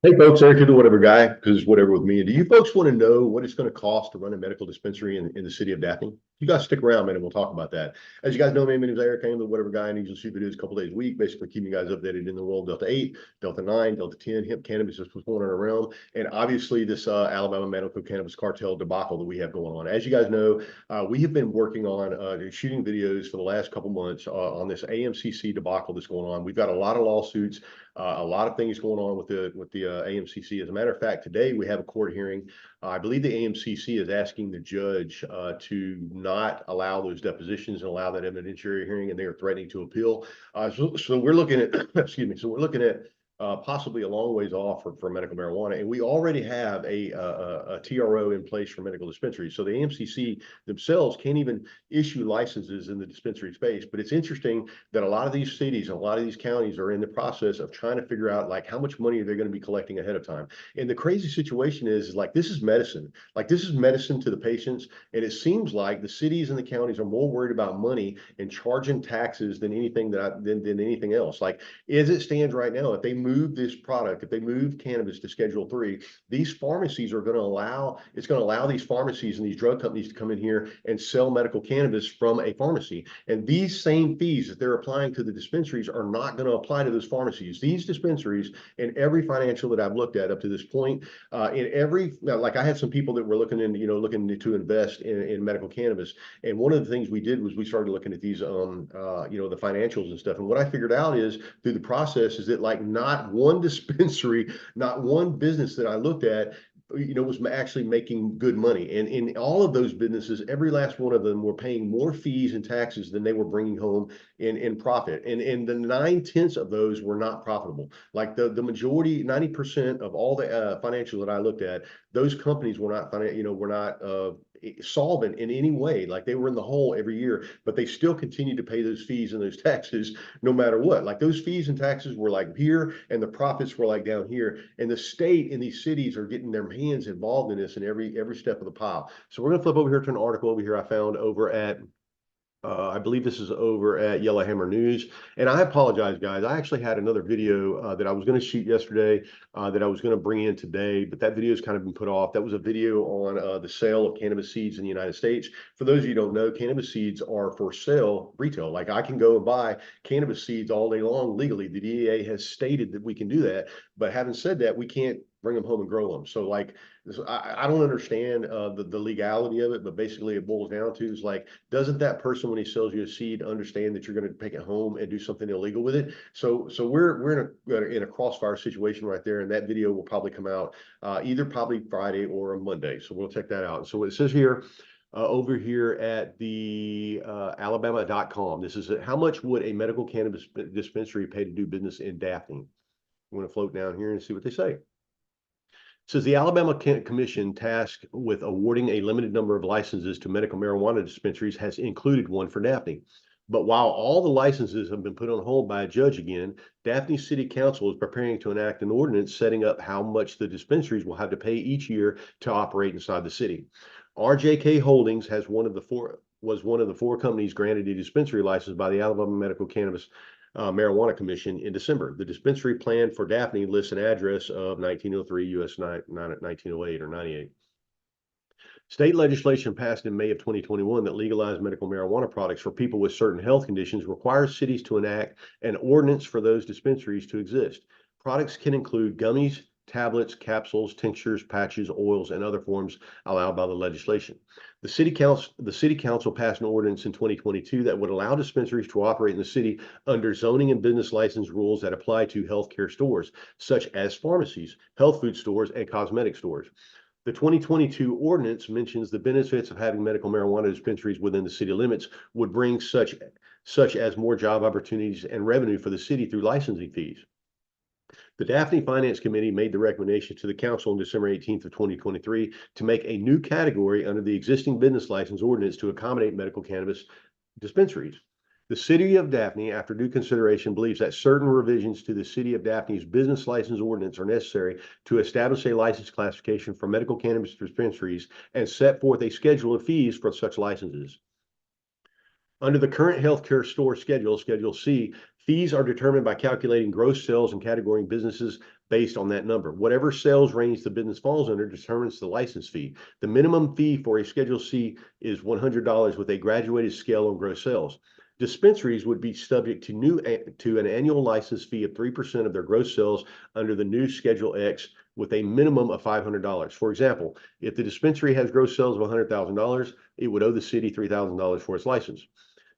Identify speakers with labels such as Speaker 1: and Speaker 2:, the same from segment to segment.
Speaker 1: Hey folks, Eric, the whatever guy, because whatever with me. Do you folks want to know what it's going to cost to run a medical dispensary in the city of Daphne? You guys stick around, man, and we'll talk about that. As you guys know, my name is Eric. I am the whatever guy, and I usually shoot videos a couple days a week, basically keeping you guys updated in the world Delta 8, Delta 9, Delta 10, hemp cannabis is what's going on around, and obviously this Alabama medical cannabis cartel debacle that we have going on. As you guys know, we have been working on shooting videos for the last couple months on this AMCC debacle that's going on. We've got a lot of lawsuits. A lot of things going on with the AMCC. As a matter of fact, today we have a court hearing. I believe the AMCC is asking the judge to not allow those depositions and allow that evidentiary hearing, and they are threatening to appeal. So we're looking at, excuse me. So we're looking at possibly a long ways off for medical marijuana, and we already have a TRO in place for medical dispensaries. So the AMCC themselves can't even issue licenses in the dispensary space. But it's interesting that a lot of these cities and a lot of these counties are in the process of trying to figure out like how much money they're going to be collecting ahead of time. And the crazy situation is like this is medicine. Like this is medicine to the patients. And it seems like the cities and the counties are more worried about money and charging taxes than anything than anything else. Like as it stands right now, if they move this product, if they move cannabis to Schedule 3, these pharmacies are going to allow, it's going to allow these pharmacies and these drug companies to come in here and sell medical cannabis from a pharmacy. And these same fees that they're applying to the dispensaries are not going to apply to those pharmacies. These dispensaries, and every financial that I've looked at up to this point, in every, like I had some people that were looking in, looking to invest in medical cannabis. And one of the things we did was we started looking at these, the financials and stuff. And what I figured out is through the process is that like not one dispensary, not one business that I looked at was actually making good money. And in all of those businesses, every last one of them were paying more fees and taxes than they were bringing home in profit. And the 9/10 of those were not profitable. Like the majority, 90% of all the financial that I looked at, those companies were not, were not solvent in any way. Like they were in the hole every year, but they still continued to pay those fees and those taxes no matter what. Like those fees and taxes were like here and the profits were like down here. And the state and these cities are getting their hands involved in this in every step of the pile. So we're going to flip over here to an article over here I found over at I believe this is over at Yellowhammer News. And I apologize, guys. I actually had another video that I was going to shoot yesterday that I was going to bring in today, but that video has kind of been put off. That was a video on the sale of cannabis seeds in the United States. For those of you who don't know, cannabis seeds are for sale retail. Like I can go and buy cannabis seeds all day long legally. The DEA has stated that we can do that. But having said that, we can't bring them home and grow them. So like, I don't understand the legality of it, but basically it boils down to is like, doesn't that person when he sells you a seed understand that you're going to take it home and do something illegal with it? So we're in a crossfire situation right there, and that video will probably come out either probably Friday or a Monday. So we'll check that out. So it says here. Over here at the alabama.com. This is how much would a medical cannabis dispensary pay to do business in Daphne? I'm going to float down here and see what they say. Says the Alabama Commission tasked with awarding a limited number of licenses to medical marijuana dispensaries has included one for Daphne. But while all the licenses have been put on hold by a judge again, Daphne City Council is preparing to enact an ordinance setting up how much the dispensaries will have to pay each year to operate inside the city. RJK Holdings was one of the four companies granted a dispensary license by the Alabama Medical Cannabis Marijuana Commission in December. The dispensary plan for Daphne lists an address of 1903 US 1908 or 98. State legislation passed in May of 2021 that legalized medical marijuana products for people with certain health conditions requires cities to enact an ordinance for those dispensaries to exist. Products can include gummies, tablets, capsules, tinctures, patches, oils, and other forms allowed by the legislation. The city council passed an ordinance in 2022 that would allow dispensaries to operate in the city under zoning and business license rules that apply to healthcare stores, such as pharmacies, health food stores, and cosmetic stores. The 2022 ordinance mentions the benefits of having medical marijuana dispensaries within the city limits would bring such as more job opportunities and revenue for the city through licensing fees. The Daphne Finance Committee made the recommendation to the council on December 18th of 2023 to make a new category under the existing business license ordinance to accommodate medical cannabis dispensaries. The city of Daphne, after due consideration, believes that certain revisions to the city of Daphne's business license ordinance are necessary to establish a license classification for medical cannabis dispensaries and set forth a schedule of fees for such licenses. Under the current healthcare store schedule, Schedule C, Fees are determined by calculating gross sales and categorizing businesses based on that number. Whatever sales range the business falls under determines the license fee. The minimum fee for a Schedule C is $100 with a graduated scale on gross sales. Dispensaries would be subject to an annual license fee of 3% of their gross sales under the new Schedule X with a minimum of $500. For example, if the dispensary has gross sales of $100,000, it would owe the city $3,000 for its license.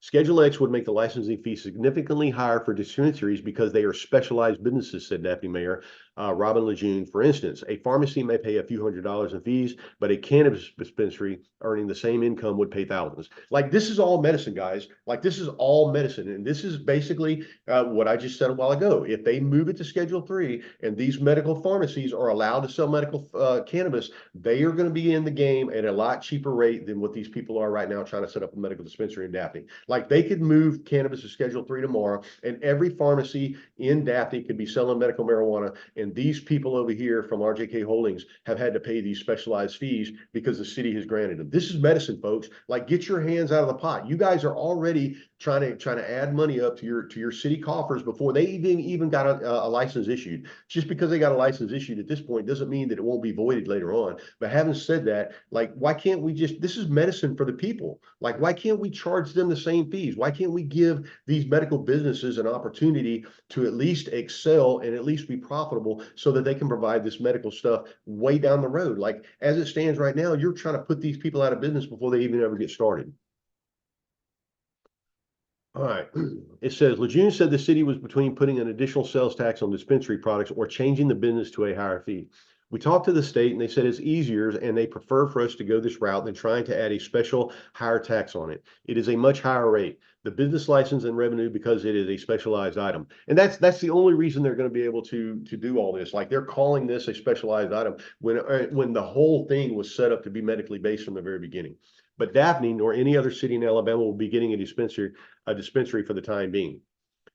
Speaker 1: Schedule X would make the licensing fee significantly higher for dispensaries because they are specialized businesses, said Daphne Mayor Robin Lejeune. For instance, a pharmacy may pay a few $100s in fees, but a cannabis dispensary earning the same income would pay thousands. Like, this is all medicine, guys. Like, this is all medicine. And this is basically what I just said a while ago. If they move it to Schedule 3 and these medical pharmacies are allowed to sell medical cannabis, they are going to be in the game at a lot cheaper rate than what these people are right now trying to set up a medical dispensary in Daphne. Like, they could move cannabis to Schedule 3 tomorrow, and every pharmacy in Daphne could be selling medical marijuana. And these people over here from RJK Holdings have had to pay these specialized fees because the city has granted them. This is medicine, folks. Like, get your hands out of the pot. You guys are already trying to add money up to your city coffers before they even got a license issued. Just because they got a license issued at this point doesn't mean that it won't be voided later on. But having said that, like, why can't we just, this is medicine for the people. Like, why can't we charge them the same fees? Why can't we give these medical businesses an opportunity to at least excel and at least be profitable so that they can provide this medical stuff way down the road? Like, as it stands right now, you're trying to put these people out of business before they even ever get started. All right. It says, Lejeune said the city was between putting an additional sales tax on dispensary products or changing the business to a higher fee. We talked to the state and they said it's easier and they prefer for us to go this route than trying to add a special higher tax on it. It is a much higher rate. The business license and revenue because it is a specialized item. And that's the only reason they're going to be able to do all this. Like, they're calling this a specialized item when the whole thing was set up to be medically based from the very beginning. But Daphne nor any other city in Alabama will be getting a dispensary for the time being.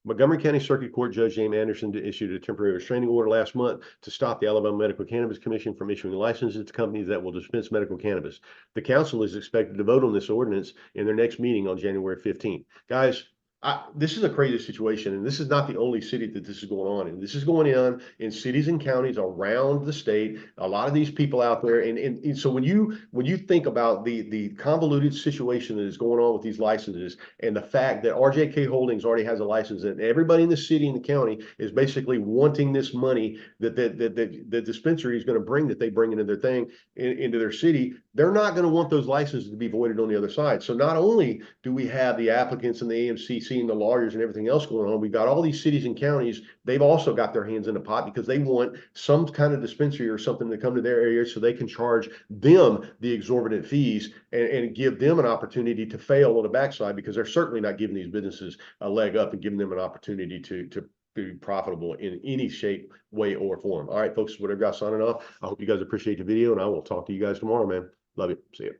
Speaker 1: Montgomery County Circuit Court Judge James Anderson issued a temporary restraining order last month to stop the Alabama Medical Cannabis Commission from issuing licenses to companies that will dispense medical cannabis. The council is expected to vote on this ordinance in their next meeting on January 15th. Guys, this is a crazy situation, and this is not the only city that this is going on in. This is going on in cities and counties around the state. A lot of these people out there, and so when you think about the convoluted situation that is going on with these licenses, and the fact that RJK Holdings already has a license, and everybody in the city and the county is basically wanting this money that the dispensary is going to bring, that they bring into their thing into their city, they're not going to want those licenses to be voided on the other side. So not only do we have the applicants and the AMCC and the lawyers and everything else going on, we've got all these cities and counties. They've also got their hands in the pot because they want some kind of dispensary or something to come to their area so they can charge them the exorbitant fees and give them an opportunity to fail on the backside, because they're certainly not giving these businesses a leg up and giving them an opportunity to be profitable in any shape, way, or form. All right, folks, whatever, guys, signing off. I hope you guys appreciate the video, and I will talk to you guys tomorrow, man. Love you. See you.